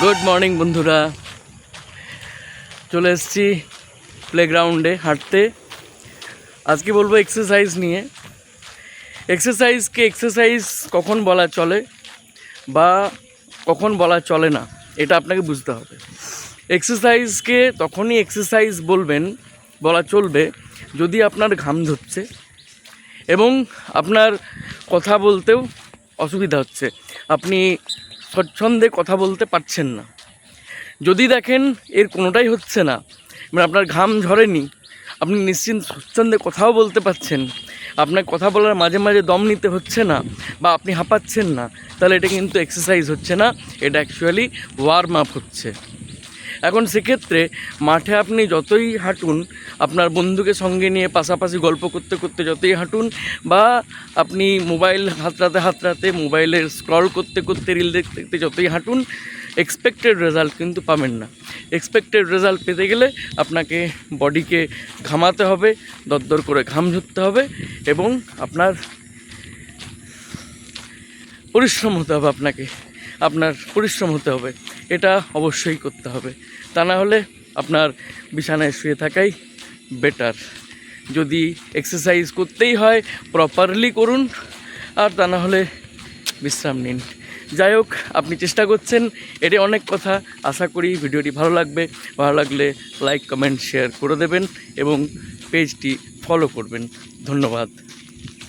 Good morning বন্ধুরা, চলে এসেছি প্লেগ্রাউন্ডে হাঁটতে। আজকে বলবো এক্সারসাইজ নিয়ে। এক্সারসাইজ কখন বলা চলে বা কখন বলা চলে না, এটা আপনাকে বুঝতে হবে। এক্সারসাইজকে তখনই এক্সারসাইজ বলা চলবে যদি আপনার ঘাম ধরছে এবং আপনার কথা বলতেও অসুবিধা হচ্ছে, আপনি স্বচ্ছন্দে কথা বলতে পারছেন না। যদি দেখেন এর কোনোটাই হচ্ছে না, মানে আপনার ঘাম ঝরেনি, আপনি নিশ্চিন্ত স্বচ্ছন্দে কথাও বলতে পারছেন, আপনার কথা বলার মাঝে মাঝে দম নিতে হচ্ছে না বা আপনি হাঁপাচ্ছেন না, তাহলে এটা কিন্তু এক্সারসাইজ হচ্ছে না, এটা অ্যাকচুয়ালি ওয়ার্ম আপ হচ্ছে। এখন সেক্ষেত্রে মাঠে আপনি যতই হাঁটুন, আপনার বন্ধুকে সঙ্গে নিয়ে পাশাপাশি গল্প করতে করতে যতই হাঁটুন, বা আপনি মোবাইল হাতড়াতে মোবাইলের স্ক্রল করতে করতে রিল দেখতে দেখতে যতই হাঁটুন, এক্সপেক্টেড রেজাল্ট কিন্তু পাবেন না। এক্সপেক্টেড রেজাল্ট পেতে গেলে আপনাকে বডিকে ঘামাতে হবে, দরদর করে ঘাম ঝরতে হবে এবং আপনার পরিশ্রম হতে হবে, আপনার পরিশ্রম হতে হবে, এটা অবশ্যই করতে হবে। তা না হলে আপনার বিছানায় শুয়ে থাকাই বেটার। যদি এক্সারসাইজ করতেই হয় প্রপারলি করুন, আর তা না হলে বিশ্রাম নিন। যাই হোক, আপনি চেষ্টা করছেন, এটি অনেক কথা। আশা করি ভিডিওটি ভালো লাগবে। ভালো লাগলে লাইক, কমেন্ট, শেয়ার করে দেবেন এবং পেজটি ফলো করবেন। ধন্যবাদ।